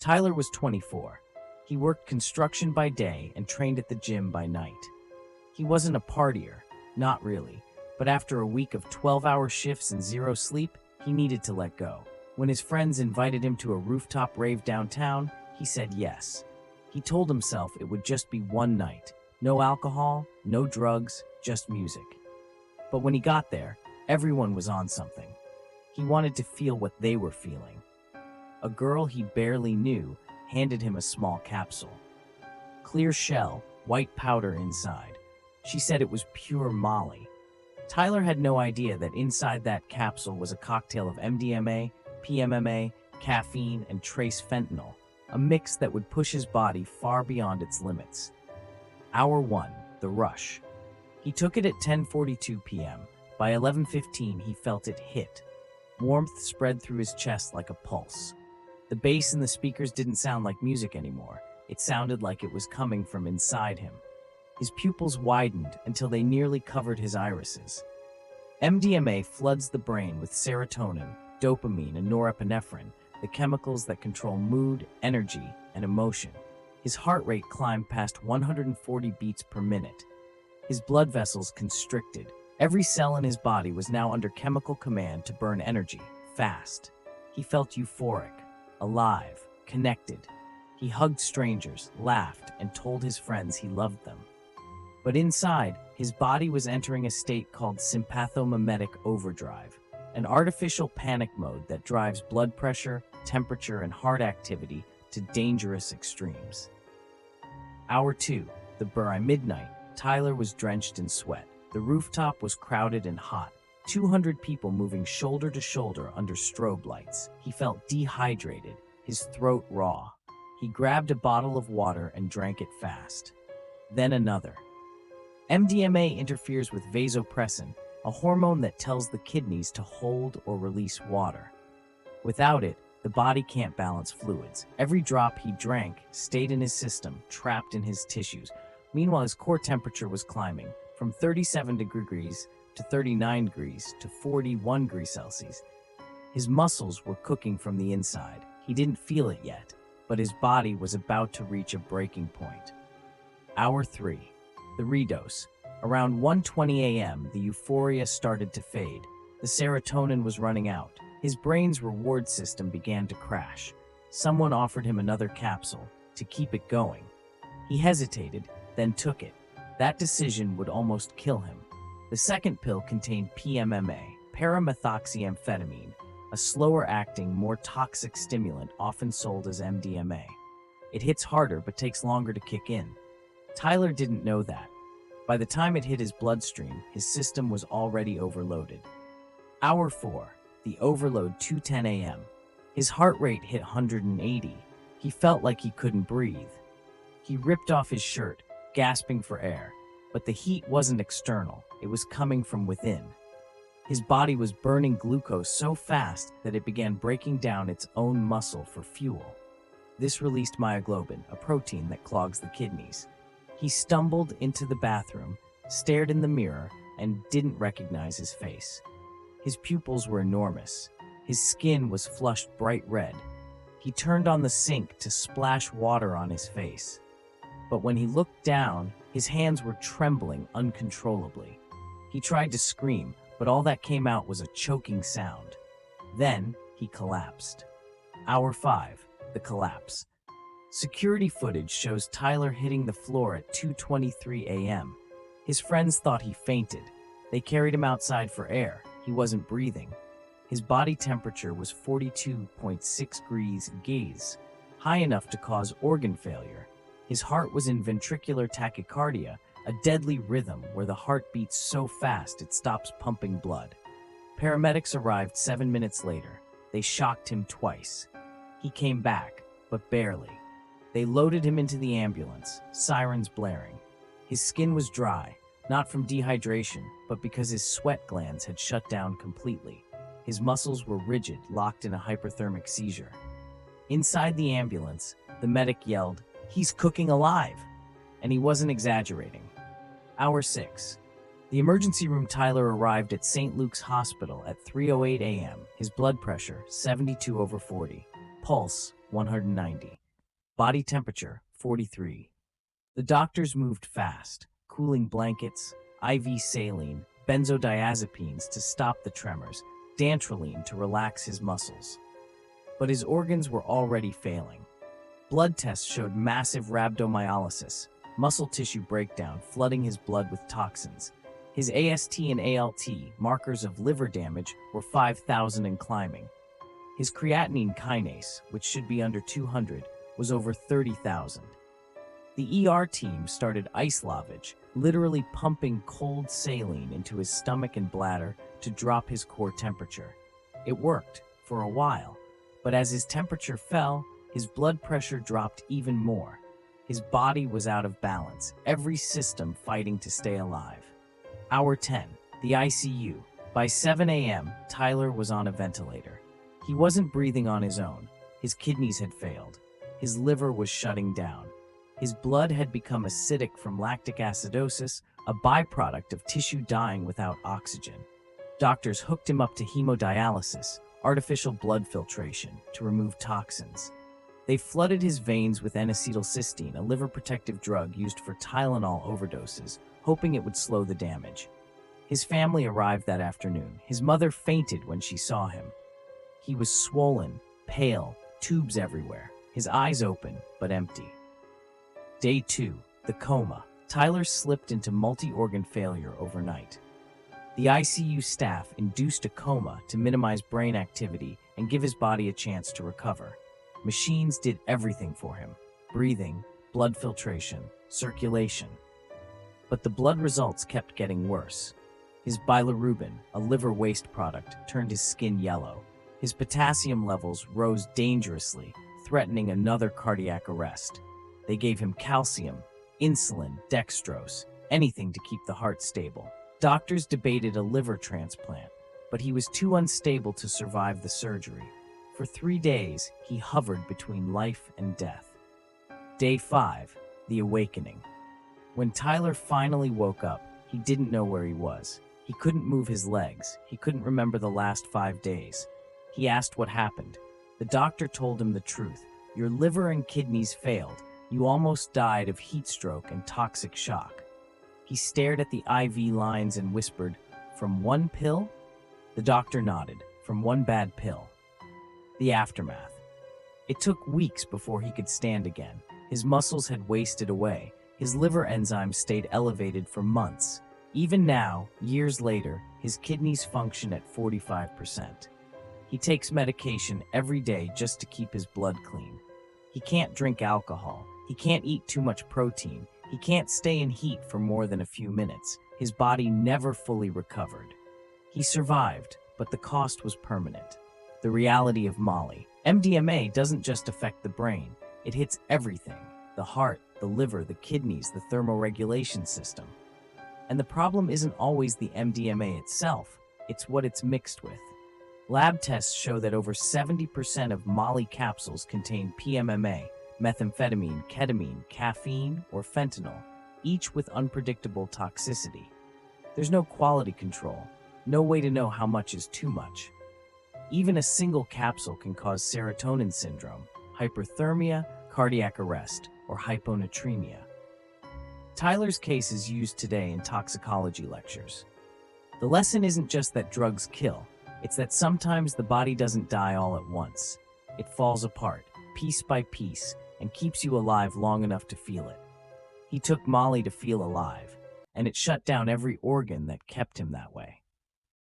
Tyler was 24. He worked construction by day and trained at the gym by night. He wasn't a partier, not really, but after a week of 12-hour shifts and zero sleep, he needed to let go. When his friends invited him to a rooftop rave downtown, he said yes. He told himself it would just be one night. No alcohol, no drugs, just music. But when he got there, everyone was on something. He wanted to feel what they were feeling. A girl he barely knew handed him a small capsule. Clear shell, white powder inside. She said it was pure Molly. Tyler had no idea that inside that capsule was a cocktail of MDMA, PMMA, caffeine, and trace fentanyl, a mix that would push his body far beyond its limits. Hour 1, the rush. He took it at 10:42 p.m. By 11:15, he felt it hit. Warmth spread through his chest like a pulse. The bass in the speakers didn't sound like music anymore. It sounded like it was coming from inside him. His pupils widened until they nearly covered his irises. MDMA floods the brain with serotonin, dopamine, and norepinephrine, the chemicals that control mood, energy, and emotion. His heart rate climbed past 140 beats per minute. His blood vessels constricted. Every cell in his body was now under chemical command to burn energy, fast. He felt euphoric, alive, connected. He hugged strangers, laughed, and told his friends he loved them. But inside, his body was entering a state called sympathomimetic overdrive, an artificial panic mode that drives blood pressure, temperature, and heart activity to dangerous extremes. Hour 2, the By midnight, Tyler was drenched in sweat. The rooftop was crowded and hot, 200 people moving shoulder to shoulder under strobe lights. He felt dehydrated, his throat raw. He grabbed a bottle of water and drank it fast. Then another. MDMA interferes with vasopressin, a hormone that tells the kidneys to hold or release water. Without it, the body can't balance fluids. Every drop he drank stayed in his system, trapped in his tissues. Meanwhile, his core temperature was climbing from 37 degrees to 39 degrees to 41 degrees Celsius. His muscles were cooking from the inside. He didn't feel it yet, but his body was about to reach a breaking point. Hour 3, the redose. Around 1:20 a.m., the euphoria started to fade. The serotonin was running out. His brain's reward system began to crash. Someone offered him another capsule to keep it going. He hesitated, then took it. That decision would almost kill him. The second pill contained PMMA, paramethoxyamphetamine, a slower-acting, more toxic stimulant often sold as MDMA. It hits harder but takes longer to kick in. Tyler didn't know that. By the time it hit his bloodstream, his system was already overloaded. Hour 4, the overload, 2:10 a.m. His heart rate hit 180. He felt like he couldn't breathe. He ripped off his shirt, gasping for air, but the heat wasn't external, it was coming from within. His body was burning glucose so fast that it began breaking down its own muscle for fuel. This released myoglobin, a protein that clogs the kidneys. He stumbled into the bathroom, stared in the mirror, and didn't recognize his face. His pupils were enormous. His skin was flushed bright red. He turned on the sink to splash water on his face. But when he looked down, his hands were trembling uncontrollably. He tried to scream, but all that came out was a choking sound. Then he collapsed. Hour 5, the collapse. Security footage shows Tyler hitting the floor at 2:23 a.m. His friends thought he fainted. They carried him outside for air. He wasn't breathing. His body temperature was 42.6 degrees Celsius, high enough to cause organ failure. His heart was in ventricular tachycardia, a deadly rhythm where the heart beats so fast it stops pumping blood. Paramedics arrived 7 minutes later. They shocked him twice. He came back, but barely. They loaded him into the ambulance, sirens blaring. His skin was dry, not from dehydration, but because his sweat glands had shut down completely. His muscles were rigid, locked in a hyperthermic seizure. Inside the ambulance, the medic yelled, "He's cooking alive!" And he wasn't exaggerating. Hour 6. The emergency room. Tyler arrived at St. Luke's Hospital at 3:08 a.m. His blood pressure, 72/40. Pulse, 190. Body temperature, 43. The doctors moved fast, cooling blankets, IV saline, benzodiazepines to stop the tremors, dantrolene to relax his muscles. But his organs were already failing. Blood tests showed massive rhabdomyolysis, muscle tissue breakdown flooding his blood with toxins. His AST and ALT, markers of liver damage, were 5,000 and climbing. His creatinine kinase, which should be under 200, was over 30,000. The ER team started ice lavage, literally pumping cold saline into his stomach and bladder to drop his core temperature. It worked for a while, but as his temperature fell, his blood pressure dropped even more. His body was out of balance, every system fighting to stay alive. Hour 10, the ICU. By 7 a.m., Tyler was on a ventilator. He wasn't breathing on his own. His kidneys had failed. His liver was shutting down. His blood had become acidic from lactic acidosis, a byproduct of tissue dying without oxygen. Doctors hooked him up to hemodialysis, artificial blood filtration, to remove toxins. They flooded his veins with N-acetylcysteine, a liver-protective drug used for Tylenol overdoses, hoping it would slow the damage. His family arrived that afternoon. His mother fainted when she saw him. He was swollen, pale, tubes everywhere, his eyes open but empty. Day 2, the coma. Tyler slipped into multi-organ failure overnight. The ICU staff induced a coma to minimize brain activity and give his body a chance to recover. Machines did everything for him: breathing, blood filtration, circulation. But the blood results kept getting worse. His bilirubin, a liver waste product, turned his skin yellow. His potassium levels rose dangerously, threatening another cardiac arrest. They gave him calcium, insulin, dextrose, anything to keep the heart stable. Doctors debated a liver transplant, but he was too unstable to survive the surgery. For 3 days, he hovered between life and death. Day 5, the awakening. When Tyler finally woke up, he didn't know where he was. He couldn't move his legs. He couldn't remember the last 5 days. He asked what happened. The doctor told him the truth. Your liver and kidneys failed. You almost died of heat stroke and toxic shock. He stared at the IV lines and whispered, "From one pill?" The doctor nodded. "From one bad pill." The aftermath. It took weeks before he could stand again. His muscles had wasted away. His liver enzymes stayed elevated for months. Even now, years later, his kidneys function at 45%. He takes medication every day just to keep his blood clean. He can't drink alcohol. He can't eat too much protein. He can't stay in heat for more than a few minutes. His body never fully recovered. He survived, but the cost was permanent. The reality of Molly. MDMA doesn't just affect the brain. It hits everything: the heart, the liver, the kidneys, the thermoregulation system. And the problem isn't always the MDMA itself, it's what it's mixed with. Lab tests show that over 70% of Molly capsules contain PMMA, methamphetamine, ketamine, caffeine, or fentanyl, each with unpredictable toxicity. There's no quality control, no way to know how much is too much. Even a single capsule can cause serotonin syndrome, hyperthermia, cardiac arrest, or hyponatremia. Tyler's case is used today in toxicology lectures. The lesson isn't just that drugs kill, it's that sometimes the body doesn't die all at once. It falls apart, piece by piece, and keeps you alive long enough to feel it. He took Molly to feel alive, and it shut down every organ that kept him that way.